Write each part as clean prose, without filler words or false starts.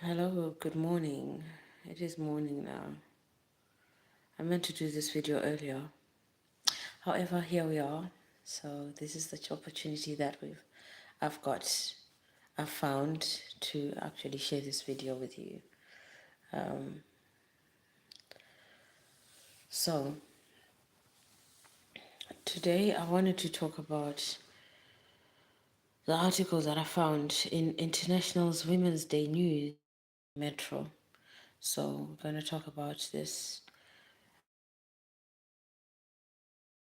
Hello, good morning. It is morning now. I meant to do this video earlier. However, here we are. So this is the opportunity that I've got, I've found to actually share this video with you. Um, so today I wanted to talk about the article that I found in International's Women's Day News Metro. So we're going to talk about this.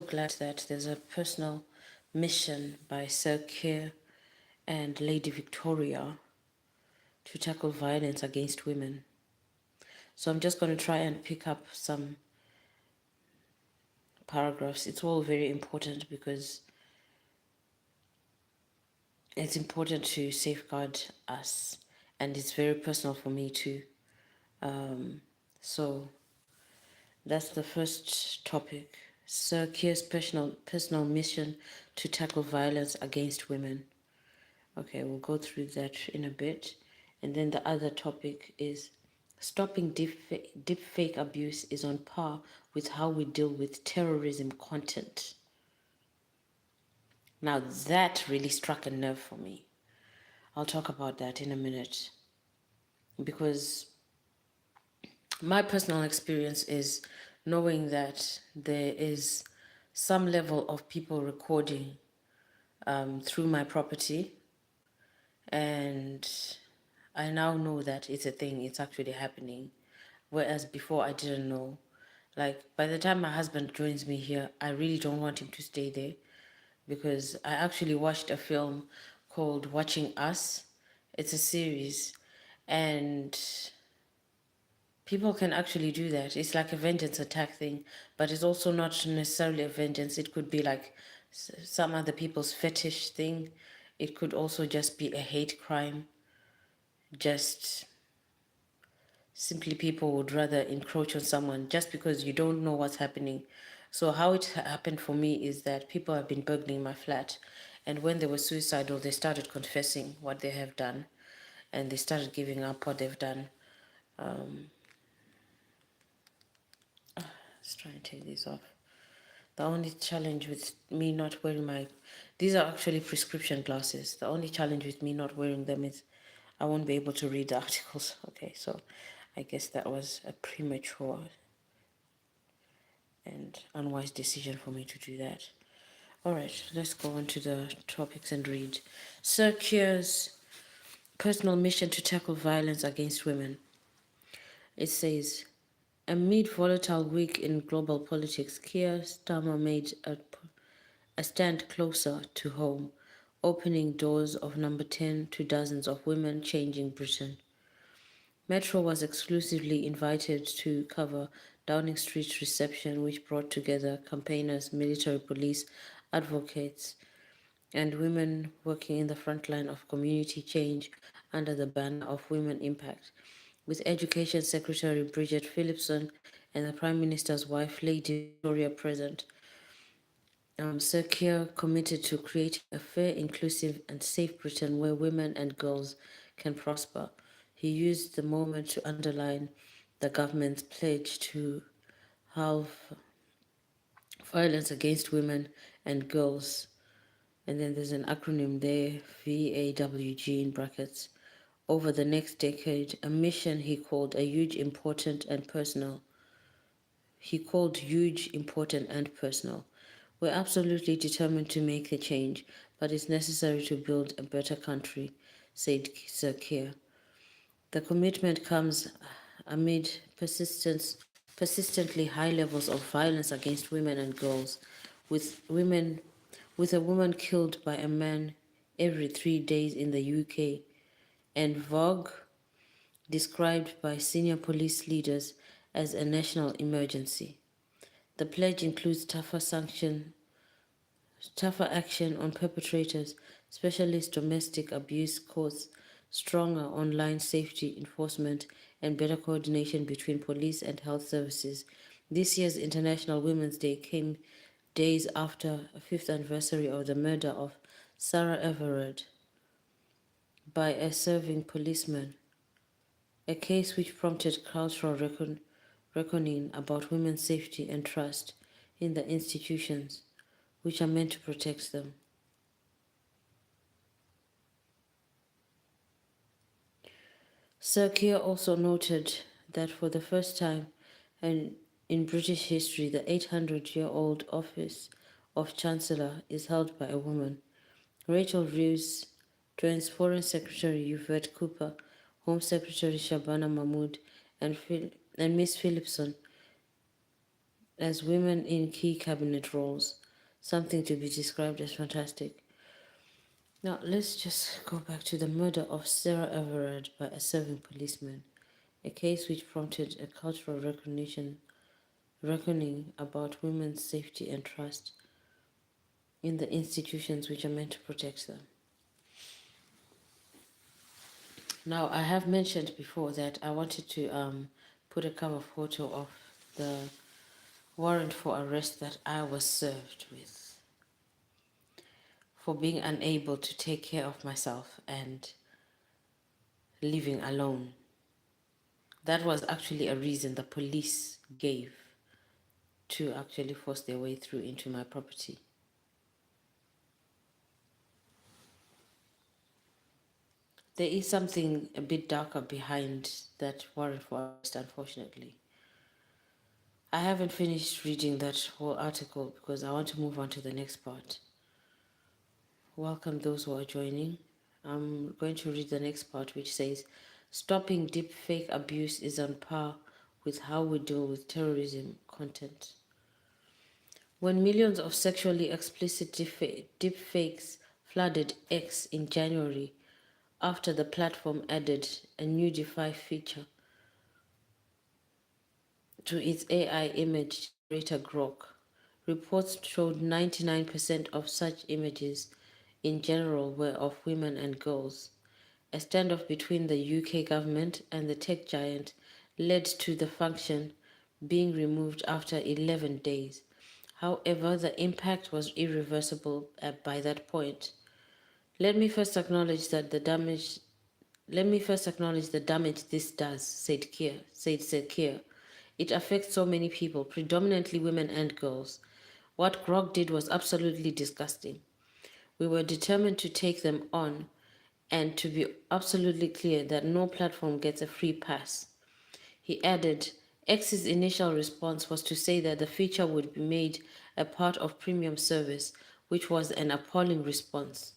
Glad that there's a personal mission by Sir Keir and Lady Victoria to tackle violence against women. So I'm just going to try and pick up some paragraphs. It's all very important because it's important to safeguard us, and it's very personal for me too. So that's the first topic. Sir Keir's personal mission to tackle violence against women. Okay, we'll go through that in a bit. And then the other topic is stopping deepfake abuse is on par with how we deal with terrorism content. Now that really struck a nerve for me. I'll talk about that in a minute because my personal experience is knowing that there is some level of people recording through my property, and I now know that it's a thing, it's actually happening. Whereas before I didn't know. Like by the time my husband joins me here, I really don't want him to stay there because I actually watched a film called Watching Us. It's a series, and people can actually do that. It's like a vengeance attack thing, but it's also not necessarily a vengeance. It could be like some other people's fetish thing. It could also just be a hate crime. Just simply people would rather encroach on someone just because you don't know what's happening. So how it happened for me is that people have been burgling my flat, and when they were suicidal, they started confessing what they have done, and they started giving up what they've done. Let's try and take these off. The only challenge with me not wearing these are actually prescription glasses. The only challenge with me not wearing them is I won't be able to read the articles. Okay, so I guess that was a premature and unwise decision for me to do that. All right, let's go on to the topics and read. Sir Keir's personal mission to tackle violence against women. It says, amid volatile week in global politics, Keir Starmer made a stand closer to home, opening doors of number 10 to dozens of women changing Britain. Metro was exclusively invited to cover Downing Street's reception, which brought together campaigners, military police, advocates, and women working in the front line of community change under the banner of Women Impact, with Education Secretary Bridget Phillipson and the Prime Minister's wife, Lady Victoria, present. Sir Keir committed to creating a fair, inclusive, and safe Britain where women and girls can prosper. He used the moment to underline the government's pledge to halve violence against women and girls. And then there's an acronym there, VAWG in brackets. Over the next decade, a mission he called huge, important, and personal. We're absolutely determined to make a change, but it's necessary to build a better country, said Sir Keir. The commitment comes amid persistently high levels of violence against women and girls, with women with a woman killed by a man every 3 days in the UK, and Vogue described by senior police leaders as a national emergency. The pledge includes tougher action on perpetrators, specialist domestic abuse courts, stronger online safety enforcement, and better coordination between police and health services. This year's International Women's Day came days after a fifth anniversary of the murder of Sarah Everard by a serving policeman. a case which prompted cultural reckoning about women's safety and trust in the institutions which are meant to protect them. Sir Keir also noted that for the first time and in British history, the 800-year-old office of Chancellor is held by a woman. Rachel Reeves joins Foreign Secretary Yvette Cooper, Home Secretary Shabana Mahmood, and Miss Phillipson as women in key cabinet roles, something to be described as fantastic. Now, let's just go back to the murder of Sarah Everard by a serving policeman, a case which prompted a cultural reckoning about women's safety and trust in the institutions which are meant to protect them. Now, I have mentioned before that I wanted to put a cover photo of the warrant for arrest that I was served with for being unable to take care of myself and living alone. That was actually a reason the police gave to actually force their way through into my property. There is something a bit darker behind that warrant for arrest, unfortunately. I haven't finished reading that whole article because I want to move on to the next part. Welcome those who are joining. I'm going to read the next part, which says, stopping deepfake abuse is on par with how we deal with terrorism content. When millions of sexually explicit deepfakes flooded X in January after the platform added a new Defy feature to its AI image generator Grok, reports showed 99% of such images in general were of women and girls. A standoff between the UK government and the tech giant led to the function being removed after 11 days. However, the impact was irreversible by that point. Let me first acknowledge the damage this does, said Keir. It affects so many people, predominantly women and girls. What Grog did was absolutely disgusting. We were determined to take them on and to be absolutely clear that no platform gets a free pass. He added, X's initial response was to say that the feature would be made a part of premium service, which was an appalling response.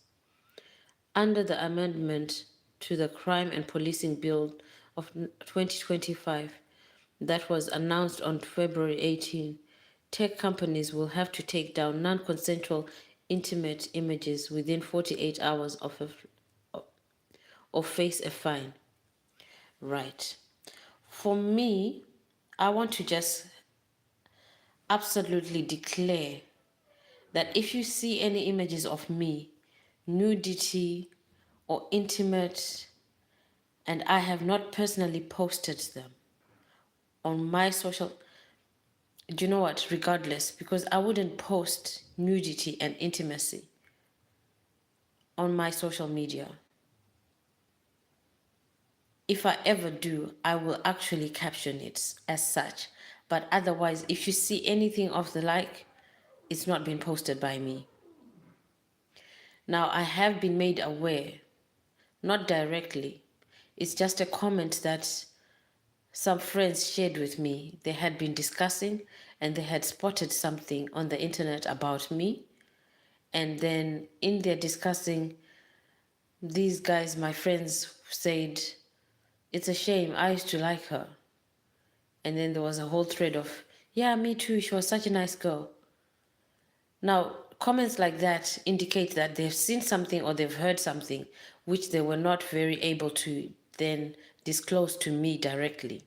Under the amendment to the Crime and Policing Bill of 2025 that was announced on February 18, tech companies will have to take down non-consensual intimate images within 48 hours or face a fine. Right. For me, I want to just absolutely declare that if you see any images of me, nudity or intimate, and I have not personally posted them on my social, do you know what, regardless, because I wouldn't post nudity and intimacy on my social media. If I ever do, I will actually caption it as such. But otherwise, if you see anything of the like, it's not been posted by me. Now, I have been made aware, not directly, it's just a comment that some friends shared with me. They had been discussing and they had spotted something on the internet about me. And then in their discussing, these guys, my friends, said, it's a shame, I used to like her. And then there was a whole thread of, yeah, me too, she was such a nice girl. Now, comments like that indicate that they've seen something or they've heard something which they were not very able to then disclose to me directly,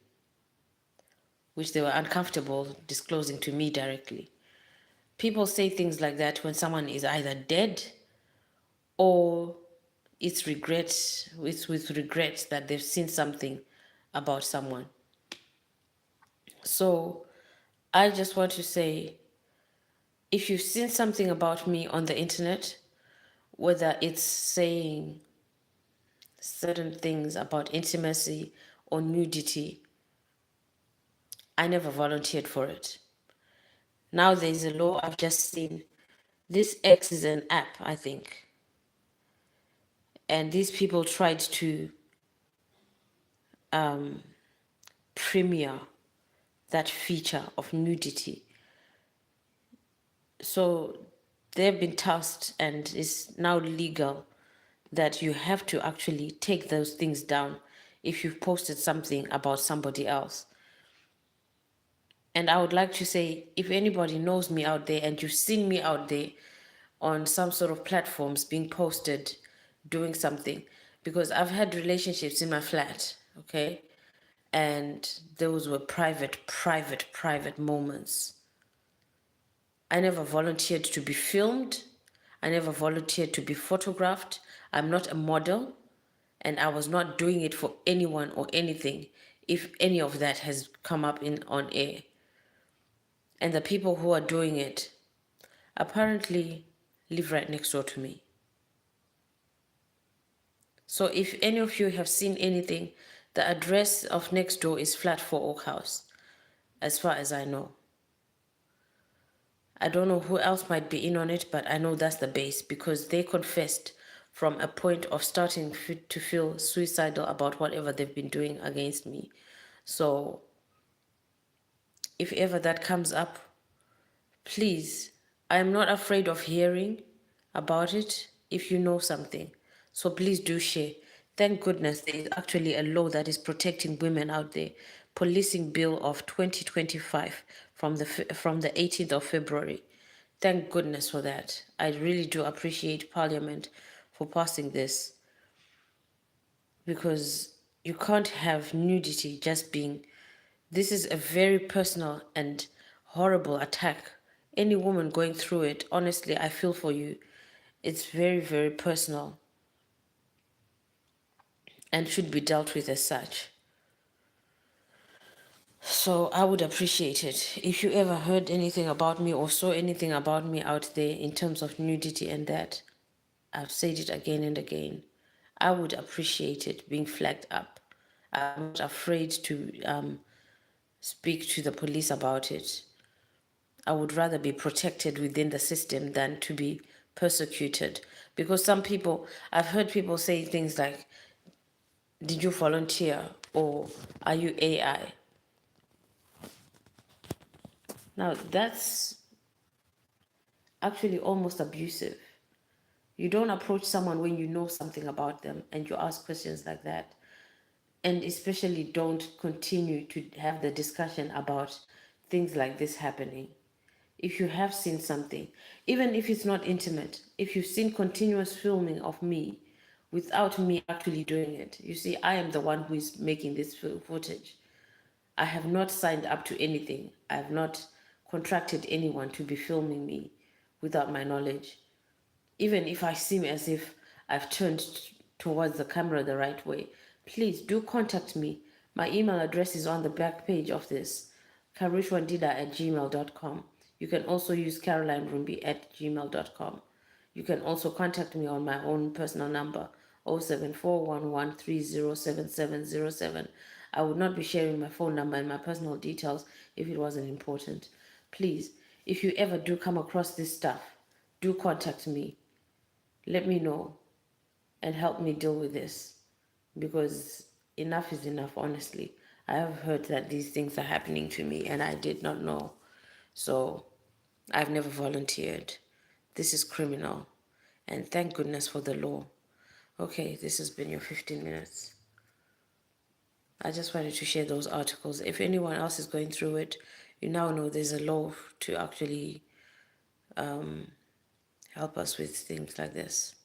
which they were uncomfortable disclosing to me directly. People say things like that when someone is either dead or it's with regret that they've seen something about someone. So I just want to say, if you've seen something about me on the internet, whether it's saying certain things about intimacy or nudity, I never volunteered for it. Now there's a law I've just seen. This X is an app, I think. And these people tried to premiere that feature of nudity. So they've been tasked, and it's now legal that you have to actually take those things down if you've posted something about somebody else. And I would like to say, if anybody knows me out there and you've seen me out there on some sort of platforms being posted doing something, because I've had relationships in my flat, okay? And those were private moments. I never volunteered to be filmed. I never volunteered to be photographed. I'm not a model, and I was not doing it for anyone or anything if any of that has come up in on air. And the people who are doing it apparently live right next door to me. So if any of you have seen anything, the address of next door is Flat 4 Oak House, as far as I know. I don't know who else might be in on it, but I know that's the base, because they confessed from a point of starting to feel suicidal about whatever they've been doing against me. So if ever that comes up, please, I am not afraid of hearing about it if you know something. So please do share. Thank goodness there is actually a law that is protecting women out there. Policing Bill of 2025 from the 18th of February. Thank goodness for that. I really do appreciate Parliament for passing this, because you can't have nudity just being. This is a very personal and horrible attack. Any woman going through it, honestly, I feel for you. It's very personal and should be dealt with as such. So I would appreciate it if you ever heard anything about me or saw anything about me out there in terms of nudity and that. I've said it again and again. I would appreciate it being flagged up. I'm not afraid to speak to the police about it. I would rather be protected within the system than to be persecuted. Because some people, I've heard people say things like, did you volunteer? Or are you AI? Now, that's actually almost abusive. You don't approach someone when you know something about them and you ask questions like that. And especially don't continue to have the discussion about things like this happening. If you have seen something, even if it's not intimate, if you've seen continuous filming of me without me actually doing it, you see, I am the one who is making this footage. I have not signed up to anything. I have not contracted anyone to be filming me without my knowledge. Even if I seem as if I've turned towards the camera the right way, please do contact me. My email address is on the back page of this, carushwandida@gmail.com. You can also use caroline.rumbi@gmail.com. You can also contact me on my own personal number, 07411307707. I would not be sharing my phone number and my personal details if it wasn't important. Please, if you ever do come across this stuff, do contact me. Let me know and help me deal with this, because enough is enough, honestly. I have heard that these things are happening to me and I did not know. So I've never volunteered. This is criminal. And thank goodness for the law. Okay, this has been your 15 minutes. I just wanted to share those articles. If anyone else is going through it, you now know there's a law to actually help us with things like this.